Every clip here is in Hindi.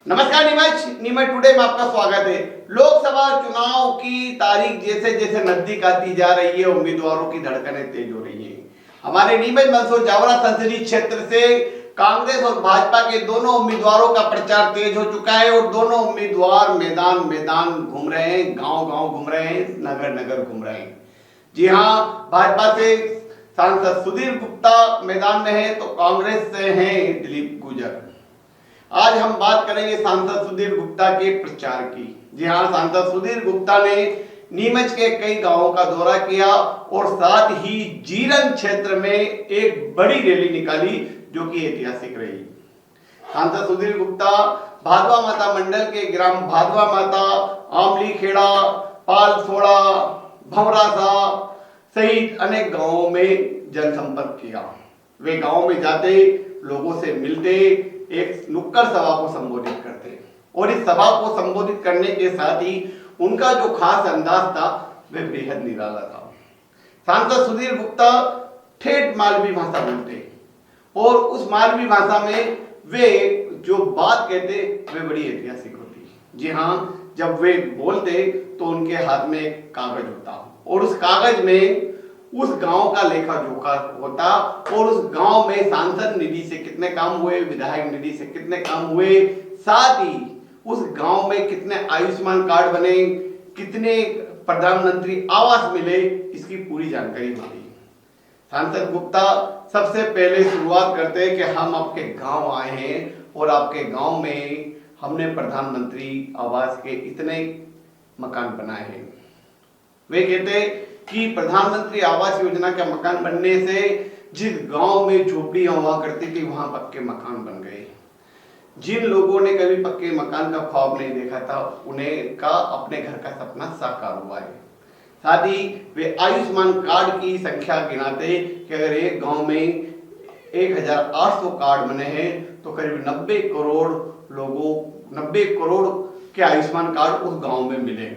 नमस्कार नीमच टुडे में आपका स्वागत है। लोकसभा चुनाव की तारीख जैसे जैसे नजदीक आती जा रही है, उम्मीदवारों की धड़कनें तेज हो रही हैं। हमारे नीमच मंदसौर जावरा संसदीय क्षेत्र से कांग्रेस और भाजपा के दोनों उम्मीदवारों का प्रचार तेज हो चुका है और दोनों उम्मीदवार मैदान मैदान घूम रहे हैं, गांव गांव घूम रहे हैं, नगर नगर घूम रहे हैं। जी हाँ, भाजपा से सांसद सुधीर गुप्ता मैदान में है तो कांग्रेस से हैं दिलीप गुर्जर। आज हम बात करेंगे सांसद सुधीर गुप्ता के प्रचार की। जी हाँ, सांसद सुधीर गुप्ता ने नीमच के कई गांवों का दौरा किया और साथ ही जीरन क्षेत्र में एक बड़ी रैली निकाली जो कि ऐतिहासिक रही। सांसद सुधीर गुप्ता भादवा माता मंडल के ग्राम भादवा माता, आमली खेड़ा, पालसोड़ा, भंवरासा सहित अनेक गांवों में जनसंपर्क किया। वे गांव में जाते, लोगों से मिलते, एक नुक्कड़ सभा को संबोधित करते और इस सभा को संबोधित करने के साथ ही उनका जो खास अंदाज था वह बेहद निराला था। सांसद सुधीर गुप्ता ठेठ मालवी भाषा बोलते और उस मालवी भाषा में वे जो बात कहते वे बड़ी ऐतिहासिक होती। जी हाँ, जब वे बोलते तो उनके हाथ में एक कागज होता और उस कागज में उस गांव का लेखा जोखा होता और उस गांव में सांसद निधि से कितने काम हुए, विधायक निधि से कितने काम हुए, साथ ही उस गांव में कितने आयुष्मान कार्ड बने, कितने प्रधानमंत्री आवास मिले, इसकी पूरी जानकारी होती। सांसद गुप्ता सबसे पहले शुरुआत करते हैं कि हम आपके गांव आए हैं और आपके गांव में हमने प्रधानमंत्री आवास के इतने मकान बनाए हैं। वे कहते कि प्रधानमंत्री आवास योजना के मकान बनने से जिस गांव में झोपड़ियां हुआ करती थी वहां पक्के मकान बन गए। जिन लोगों ने कभी पक्के मकान का ख्वाब नहीं देखा था उन्हें का अपने घर का सपना साकार हुआ है। साथ ही वे आयुष्मान कार्ड की संख्या गिनाते कि अगर एक गांव में 1800 कार्ड बने हैं तो करीब 90 करोड़ लोगों 90 करोड़ के आयुष्मान कार्ड उस गांव में मिले।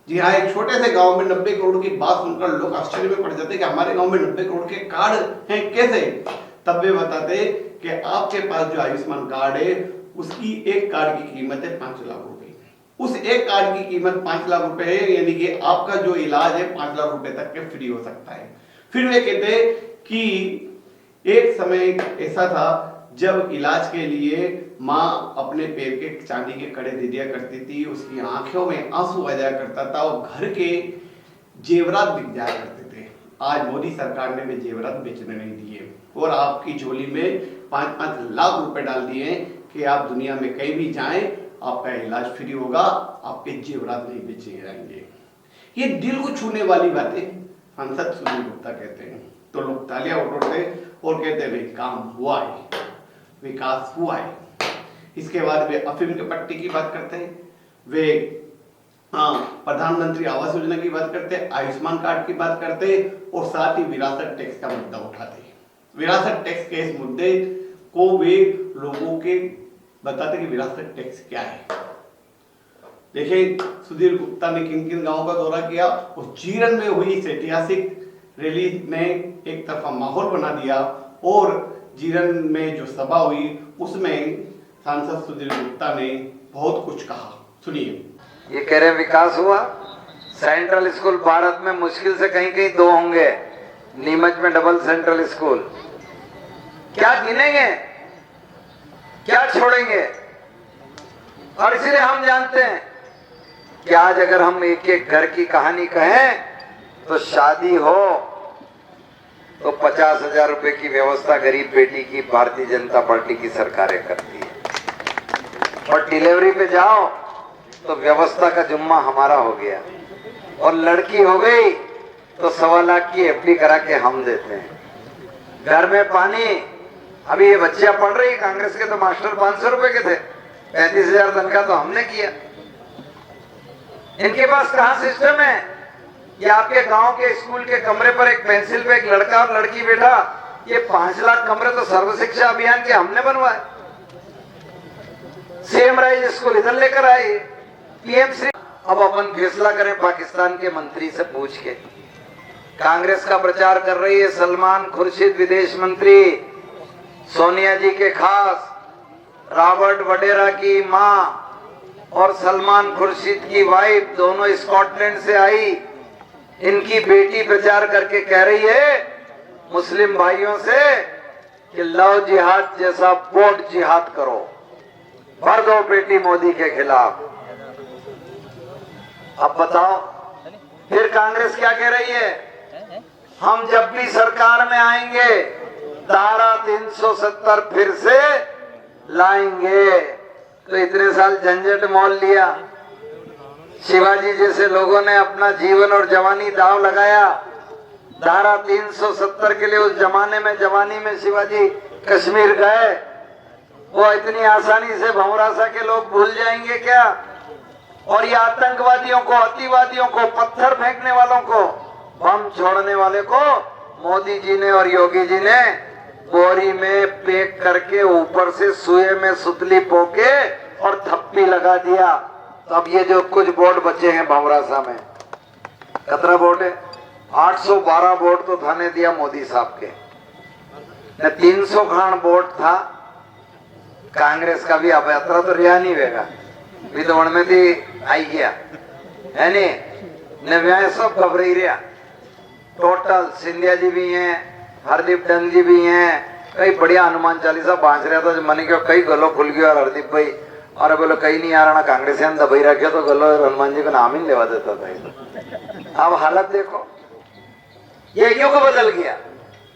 जी हाँ, एक छोटे से गांव में 90 करोड़ की बात सुनकर लोग आश्चर्य में पड़ जाते कि हमारे गांव में 90 करोड़ के कार्ड हैं कैसे। तब वे बताते कि आपके पास जो आयुष्मान कार्ड है उसकी एक कार्ड की कीमत है 5 लाख रुपए। उस एक कार्ड की कीमत 5 लाख रुपए है, यानी कि आपका जो इलाज है 5 लाख रुपए तक के फ्री हो सकता है। फिर वे कहते कि एक समय ऐसा था जब इलाज के लिए माँ अपने पैर के चांदी के कड़े दे दिया करती थी, उसकी आंखों में आंसू आ जाया करता था और घर के जेवरात बिक जाया करते थे। आज मोदी सरकार ने वे जेवरात बेचने नहीं दिए और आपकी झोली में 5-5 लाख रुपए डाल दिए कि आप दुनिया में कहीं भी जाएं आपका इलाज फ्री होगा, आपके जेवरात नहीं बेचे जाएंगे। ये दिल को छूने वाली बातें सांसद सुधीर गुप्ता कहते हैं तो लोग तालियां उठाते और कहते हैं काम हुआ है, विकास हुआ है। इसके बाद वे अफीम के पट्टी की बात करते हैं, वे प्रधानमंत्री आवास योजना की बात करते हैं, आयुष्मान कार्ड की बात करते हैं और साथ ही विरासत टैक्स का मुद्दा उठाते हैं। विरासत टैक्स के इस मुद्दे को वे लोगों के बताते कि विरासत टैक्स क्या है। देखिए, सुधीर गुप्ता ने किन किन गांवों का दौरा किया और जीरन में हुई इस ऐतिहासिक रैली ने एक तरफा माहौल बना दिया और जीरन में जो सभा हुई उसमें सांसद सुधीर गुप्ता ने बहुत कुछ कहा। सुनिए। ये कह रहे विकास हुआ। सेंट्रल स्कूल भारत में मुश्किल से कहीं कहीं 2 होंगे, नीमच में डबल सेंट्रल स्कूल। क्या गिनेंगे, क्या छोड़ेंगे? और इसलिए हम जानते हैं कि आज अगर हम एक एक घर की कहानी कहें तो शादी हो तो 50,000 रुपए की व्यवस्था गरीब बेटी की भारतीय जनता पार्टी की सरकारें करती है और डिलीवरी पे जाओ तो व्यवस्था का जुम्मा हमारा हो गया और लड़की हो गई तो 1.25 लाख की एफडी करा के हम देते हैं। घर में पानी, अभी ये बच्चियां पढ़ रही, कांग्रेस के तो मास्टर 500 रुपए के थे, 35,000 तनख्वाह तो हमने किया। इनके पास कहां सिस्टम है कि आपके गांव के स्कूल के कमरे पर एक पेंसिल पे एक लड़का और लड़की बैठा। ये 5 लाख कमरे तो सर्व शिक्षा अभियान के हमने बनवाए। सेम राइज स्कूल इधर लेकर आए, पीएम श्री। अब अपन फैसला करें पाकिस्तान के मंत्री से पूछ के। कांग्रेस का प्रचार कर रही है सलमान खुर्शीद विदेश मंत्री, सोनिया जी के खास, रॉबर्ट वडेरा की माँ और सलमान खुर्शीद की वाइफ दोनों स्कॉटलैंड से आई। इनकी बेटी प्रचार करके कह रही है मुस्लिम भाइयों से कि लव जिहाद जैसा बोट जिहाद करो, भर दो बेटी मोदी के खिलाफ। अब बताओ फिर कांग्रेस क्या कह रही है? हम जब भी सरकार में आएंगे धारा 370 फिर से लाएंगे। तो इतने साल झंझट मोल लिया, शिवाजी जैसे लोगों ने अपना जीवन और जवानी दांव लगाया धारा 370 के लिए। उस जमाने में जवानी में शिवाजी कश्मीर गए, वो इतनी आसानी से भंवरासा के लोग भूल जाएंगे क्या? और ये आतंकवादियों को, अतिवादियों को, पत्थर फेंकने वालों को, बम छोड़ने वाले को मोदी जी ने और योगी जी ने बोरी में पैक करके ऊपर से सुए में सुतली पोके और थप्पी लगा दिया। तो अब ये जो कुछ वोट बचे हैं भंवरासा में, कितना वोट है? 812 वोट तो थाने दिया मोदी साहब के न, 300 खान वोट था कांग्रेस का भी। अब यात्रा तो रिया नहीं होगा, विधवण में थी आई गया है नहीं, सब घबराई रहा टोटल। सिंधिया जी भी हैं, हरदीप डंग जी भी हैं, कई बढ़िया हनुमान चालीसा बांच रहा था। मन के कई गलो खुल गया और हरदीप भाई और बोले कहीं नहीं आ रहा कांग्रेस दबाई रखे तो गलो हनुमान जी का नाम ही लेवा देता था। अब हालत देखो ये क्यों को बदल गया।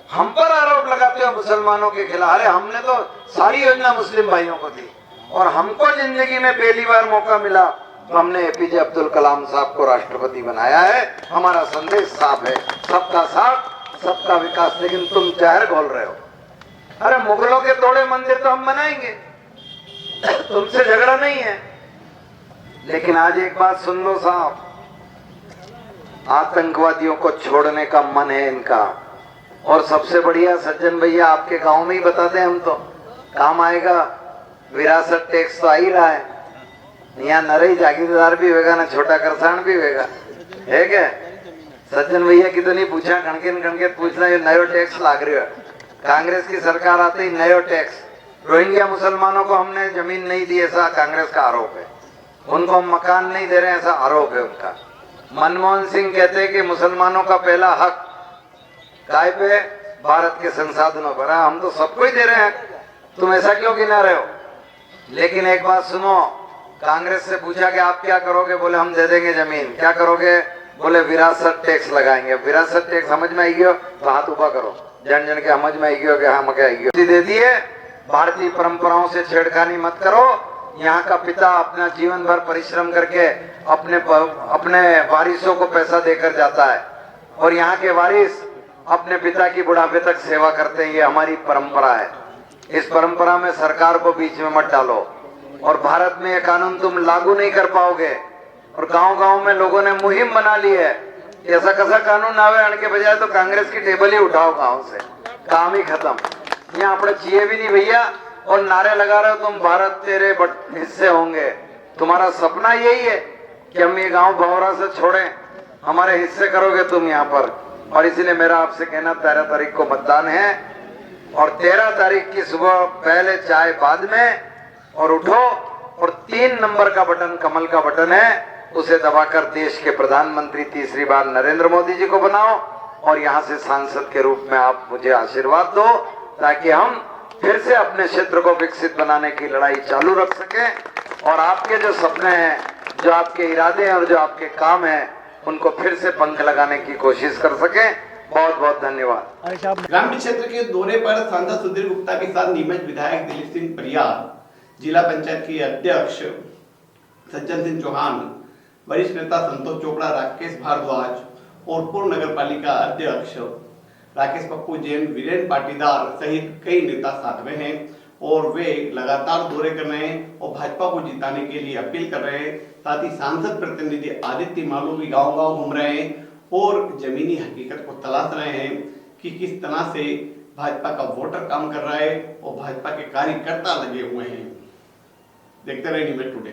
हम पर आरोप लगाते हो मुसलमानों के खिलाफ। अरे हमने तो सारी योजना मुस्लिम भाइयों को दी और हमको जिंदगी में पहली बार मौका मिला तो हमने एपीजे अब्दुल कलाम साहब को राष्ट्रपति बनाया है। हमारा संदेश साफ है, सबका साथ सबका विकास। लेकिन तुम जहर घोल रहे हो। अरे मुगलों के तोड़े मंदिर तो हम बनाएंगे, तुमसे झगड़ा नहीं है। लेकिन आज एक बात सुन लो साहब, आतंकवादियों को छोड़ने का मन है इनका। और सबसे बढ़िया सज्जन भैया आपके गांव में ही बता दें हम तो काम आएगा। विरासत टैक्स तो आ ही रहा है, यहाँ नरई जागीरदार भी होगा ना छोटा किसान भी होगा, है क्या? सज्जन भैया की तो नहीं पूछा, कणके पूछना। ये नयो टैक्स लाग रही है, कांग्रेस की सरकार आते ही नयो टैक्स। रोहिंग्या मुसलमानों को हमने जमीन नहीं दी ऐसा कांग्रेस का आरोप है, उनको हम मकान नहीं दे रहे ऐसा आरोप है उनका। मनमोहन सिंह कहते हैं कि मुसलमानों का पहला हक काय पे? भारत के संसाधनों पर। हम तो सबको ही दे रहे हैं, तुम ऐसा क्यों गिना रहे हो? लेकिन एक बात सुनो, कांग्रेस से पूछा कि आप क्या करोगे? बोले हम दे देंगे जमीन। क्या करोगे? बोले विरासत टैक्स लगाएंगे। विरासत टैक्स समझ में आई गयो तो हाथ ऊपर करो, जन जन के समझ में आई गयो कि हाँ मके आई गयो। दे दिए, भारतीय परंपराओं से छेड़खानी मत करो। यहाँ का पिता अपना जीवन भर परिश्रम करके अपने वारिसों को पैसा देकर जाता है और यहाँ के वारिस अपने पिता की बुढ़ापे तक सेवा करते हैं। ये हमारी परंपरा है। इस परंपरा में सरकार को बीच में मत डालो। और भारत में ये कानून तुम लागू नहीं कर पाओगे। और गांव-गांव में लोगों ने मुहिम बना ली है, ऐसा कैसा कानून आवे आने के बजाय तो कांग्रेस की टेबल ही उठाओ गांव से, काम ही खत्म। यहाँ अपने चाहिए भी नहीं भैया। और नारे लगा रहे हो तुम भारत तेरे हिस्से होंगे। तुम्हारा सपना यही है कि हम ये गांव भंवरा से छोड़ें, हमारे हिस्से करोगे तुम यहाँ पर। और इसीलिए मेरा आपसे कहना 13 तारीख को मतदान है और 13 तारीख की सुबह पहले चाय बाद में और उठो और 3 नंबर का बटन कमल का बटन है, उसे दबाकर देश के प्रधानमंत्री तीसरी बार नरेंद्र मोदी जी को बनाओ और यहाँ से सांसद के रूप में आप मुझे आशीर्वाद दो ताकि हम फिर से अपने क्षेत्र को विकसित बनाने की लड़ाई चालू रख सके। और आपके जो सपने हैं, जो आपके इरादे हैं और जो आपके काम हैं, उनको फिर से पंख लगाने की कोशिश कर सके। बहुत बहुत धन्यवाद। ग्रामीण क्षेत्र के दौरे पर सांसद सुधीर गुप्ता के साथ नीमच विधायक दिलीप सिंह परियार, जिला पंचायत के अध्यक्ष सज्जन सिंह चौहान, वरिष्ठ नेता संतोष चोपड़ा, राकेश भारद्वाज और पूर्व नगर पालिका अध्यक्ष राकेश पप्पू जैन, वीरेंद्र पाटीदार सहित कई नेता साथ में हैं और वे लगातार दौरे कर रहे हैं और भाजपा को जिताने के लिए अपील कर रहे हैं। साथ ही सांसद प्रतिनिधि आदित्य मालू भी गांव-गांव घूम रहे हैं और जमीनी हकीकत को तलाश रहे हैं कि किस तरह से भाजपा का वोटर काम कर रहा है और भाजपा के कार्यकर्ता लगे हुए हैं। देखते रहिए नीमच टुडे।